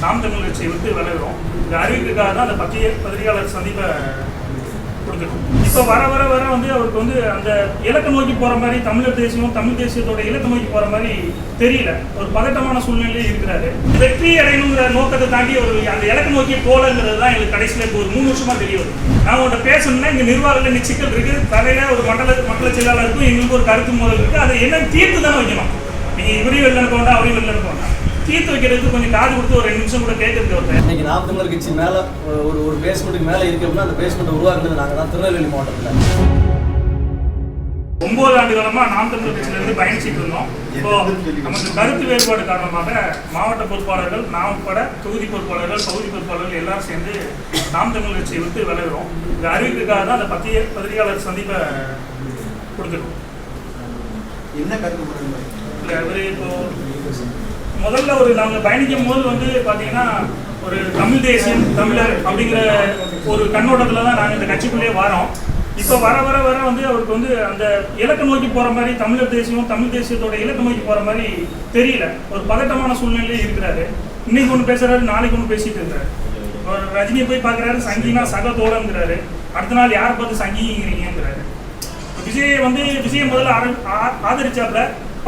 நாம் தமிழ் கட்சியை விட்டு விலகிறோம். இந்த அறிவிப்புக்காக தான் அந்த பத்திரிகையாளர் சந்திப்பை கொடுத்துருக்கோம். இப்போ வர வர வர வந்து அவருக்கு வந்து அந்த இலக்கை நோக்கி போகிற மாதிரி தமிழர் தேசியம் தமிழ் தேசியத்தோட இலக்கை நோக்கி போகிற மாதிரி தெரியல. ஒரு பதட்டமான சூழ்நிலையே இருக்கிறாரு. வெற்றி அடையணுங்கிற நோக்கத்தை தாண்டி ஒரு அந்த இலக்கை நோக்கி போகலங்கிறது தான் எங்களுக்கு கடைசியில் இப்போ ஒரு 3 வருஷமா தெரிய வருது. நான் உங்கள்கிட்ட பேசணும்னா இங்கே நிர்வாகத்தில் இன்னைக்கு சிக்கல் இருக்குது. தலையில ஒரு மண்டல செயலாளருக்கும் எங்களுக்கு ஒரு கருத்து மோதல் இருக்குது. அதை என்ன தீர்த்து தானே வைக்கணும். நீங்கள் இவரையும் வெளில இருக்க வேண்டாம், அவரையும் வெளில இருக்க வேண்டாம். தீர்த்து வைக்கிறதுக்கு கொஞ்சம் காது கொடுத்து ஒரு 2 நிமிஷம் கூட கேட்கறது ஒருத்தர். இன்னைக்கு நாம் தமிழர் கட்சி மேலே ஒரு பேஸ்மெண்ட்டுக்கு மேலே இருக்கோம்னா அந்த பேஸ்மெண்ட்டை உருவாக்குறது நாங்கள் தான் திருநெல்வேலி மாவட்டத்தில் 9 ஆண்டு காலமாக நாம் தமிழர் கட்சியிலிருந்து பயணிச்சுட்டு இருந்தோம். இப்போ நமக்கு கருத்து வேறுபாடு காரணமாக மாவட்ட பொறுப்பாளர்கள், நாம் உட்பட தொகுதி பொறுப்பாளர்கள், பகுதி பொறுப்பாளர்கள் எல்லாரும் சேர்ந்து நாம் தமிழர் கட்சியை விட்டு விலகிறோம். இந்த அறிவிப்புக்காக தான் அந்த பத்திரிகையாளர் சந்திப்பை கொடுத்துருக்கோம். என்ன கருத்து இல்லை அவர் இப்போ முதல்ல நாங்கள் பயணிக்கும் போது வந்து பார்த்தீங்கன்னா ஒரு தமிழ் தேசியம் தமிழர் அப்படிங்கிற ஒரு கண்ணோட்டத்தில் தான் நாங்கள் இந்த கட்சிக்குள்ளேயே வரோம். இப்போ வர வர வர வந்து அவருக்கு வந்து அந்த இலக்கை நோக்கி போகிற மாதிரி தமிழர் தேசியம் தமிழ் தேசியத்தோட இலக்கை நோக்கி போகிற மாதிரி தெரியல. ஒரு பதட்டமான சூழ்நிலையே இருக்கிறாரு. இன்னைக்கு ஒன்று பேசுறாரு, நாளைக்கு ஒன்று பேசிட்டு இருக்கிறாரு. ரஜினியை போய் பார்க்குறாரு, சங்கினா சக தோழங்கிறாரு. அடுத்த நாள் யாரை பார்த்து சங்கிங்கிறீங்கிறாரு. விஜயை முதல்ல ஆதரிச்சாப்புல,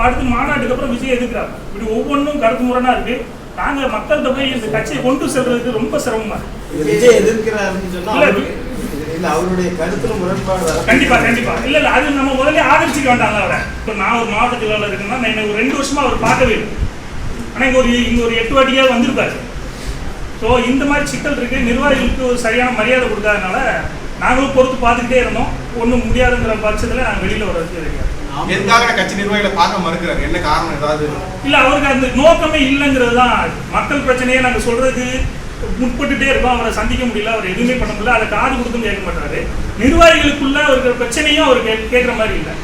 அடுத்து மாநாட்டுக்கு அப்புறம் விஜய் எதிர்க்கிறாங்க. இப்படி ஒவ்வொன்றும் கருத்து முரணா இருக்கு. நாங்கள் மக்கள்கிட்ட போய் இந்த கட்சியை கொண்டு செல்றதுக்கு ரொம்ப சிரமமா இருக்கு. விஜய் எதிர்க்கிறாருன்னு சொன்னா அவருடைய கருத்துல முரண்பாடு கண்டிப்பா கண்டிப்பா இல்ல அது நம்ம முதல்ல ஆதரிச்சுக்க வேண்டாம். அவரை இப்போ நான் ஒரு மாவட்ட செயலாளர் இருக்குன்னா நான் எனக்கு ஒரு 2 வருஷமா அவர் பார்க்கவே இல்லை. ஆனால் இங்க ஒரு 8 வாட்டியாவது வந்திருப்பாரு. ஸோ இந்த மாதிரி சிக்கல் இருக்கு. நிர்வாகிகளுக்கு ஒரு சரியான மரியாதை கொடுக்காதனால நாங்களும் பொறுத்து பார்த்துக்கிட்டே இருந்தோம். ஒன்றும் முடியாதுங்கிற பட்சத்தில் நாங்கள் வெளியில் வர்றதுக்கு இருக்காது. எதுக்காக கட்சி நிர்வாகிகளை பார்க்க மறுக்கிறாரு? என்ன காரணம்? ஏதாவது இல்ல அவருக்கு அந்த நோக்கமே இல்லைங்கிறது தான். மக்கள் பிரச்சனையை நாங்க சொல்றதுக்கு முற்பட்டுட்டே இருக்கோம். அவரை சந்திக்க முடியல, அவர் எதுவுமே பண்ண முடியல. அதை காது கொடுத்தும் கேட்க மாட்டாரு. நிர்வாகிகளுக்குள்ள இருக்கிற பிரச்சனையும் அவர் கேட்கிற மாதிரி இல்லை.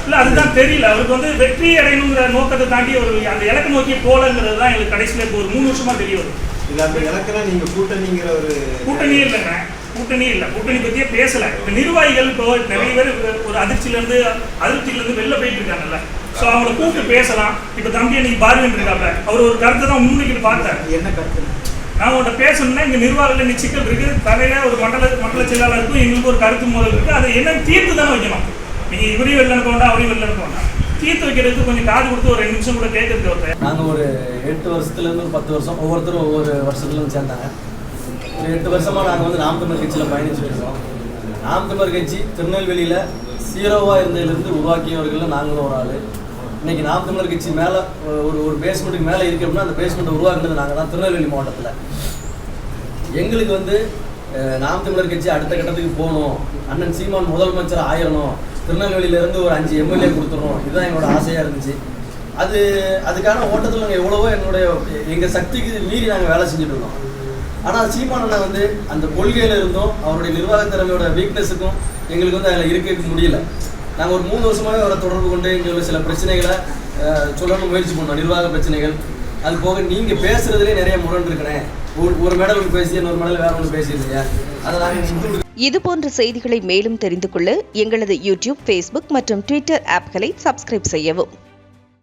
இல்ல அதுதான் தெரியல. அவருக்கு வந்து வெற்றி அடையணுங்கிற நோக்கத்தை தாண்டி ஒரு அந்த இலக்கை நோக்கி போகலங்கிறது தான் எங்களுக்கு கடைசியில் இப்போ ஒரு 3 வருஷமா தெரிய வருது. இல்ல அந்த இலக்கெல்லாம் நீங்க கூட்டணிங்கிற ஒரு கூட்டணியே இல்லைங்க. கூட்டணி இல்லை, கூட்டணி பற்றியே பேசலை. இப்போ நிர்வாகிகள் இப்போ நிறைய பேர் ஒரு அதிர்ச்சியிலேருந்து வெளில போயிட்டு இருக்காங்கல்ல. ஸோ அவங்கள கூப்பிட்டு பேசலாம். இப்போ தம்பி அன்னைக்கு பார்வன் இருக்காப்ல, அவர் ஒரு கருத்தை தான் முன்னிக்கிட்டு பார்த்தார். என்ன கருத்து? நான் உங்கள்கிட்ட பேசணும்னா இங்கே நிர்வாகத்தில் இன்னைக்கு சிக்கல் இருக்குது. தலையில ஒரு மண்டல செயலாளருக்கும் எங்களுக்கு ஒரு கருத்து மோதல் இருக்குது. அதை என்ன தீர்த்து தானே வைக்கணும். நீங்கள் இவரையும் வெளில இருக்க வேண்டாம், அவரையும் வெளில இருக்க வேண்டாம். தீர்த்து வைக்கிறதுக்கு கொஞ்சம் காது கொடுத்து ஒரு 2 நிமிஷம் கூட கேட்கறது ஒருத்தர். நாங்கள் ஒரு 8 வருஷத்துலேருந்து 10 வருஷம் ஒவ்வொருத்தரும் ஒவ்வொரு வருஷத்துலேருந்து சேர்ந்தாங்க. ஒரு 8 வருஷமாக நாங்கள் வந்து நாம் தமிழர் கட்சியில் பயணிச்சுட்டு இருக்கோம். நாம் தமிழர் கட்சி திருநெல்வேலியில் 0வா இருந்ததுலேருந்து உருவாக்கியவர்களில் நாங்களும் ஒரு ஆள். இன்றைக்கி நாம் தமிழர் கட்சி மேலே ஒரு பேஸ்மெண்ட்டுக்கு மேலே இருக்கோம்னா அந்த பேஸ்மெண்ட்டை உருவாக்குறது நாங்கள் தான் திருநெல்வேலி மாவட்டத்தில். எங்களுக்கு வந்து நாம் தமிழர் கட்சி அடுத்த கட்டத்துக்கு போகணும், அண்ணன் சீமான் முதலமைச்சர் ஆயிரணும், திருநெல்வேலியிலேருந்து ஒரு 5 எம்எல்ஏ கொடுத்துடணும், இதுதான் எங்களோட ஆசையாக இருந்துச்சு. அதுக்கான ஓட்டத்தில் நாங்கள் எவ்வளவோ எங்கள் சக்திக்கு மீறி நாங்கள் வேலை செஞ்சுட்டு இருக்கோம். ஆனால் சீமானனை வந்து அந்த கொள்கையில் இருந்தும் அவருடைய நிர்வாக திறமையோட வீக்னஸுக்கும் எங்களுக்கு வந்து அதில் இருக்க முடியல. நாங்கள் ஒரு 3 வருஷமாகவே அவரை தொடர்பு கொண்டு எங்களுக்கு சில பிரச்சனைகளை சொல்லணும் முயற்சி பண்ணோம், நிர்வாக பிரச்சனைகள். அது போக நீங்கள் பேசுகிறதுலே நிறைய முரண் இருக்கிறேன். ஒரு மெடல் ஒன்று பேசி இன்னொரு மெடல் வேற ஒன்று பேசியிருந்தீங்க. அதை நாங்கள் இது போன்ற செய்திகளை மேலும் தெரிந்து கொள்ள எங்களது யூடியூப், ஃபேஸ்புக் மற்றும் ட்விட்டர் ஆப்களை சப்ஸ்கிரைப் செய்யவும்.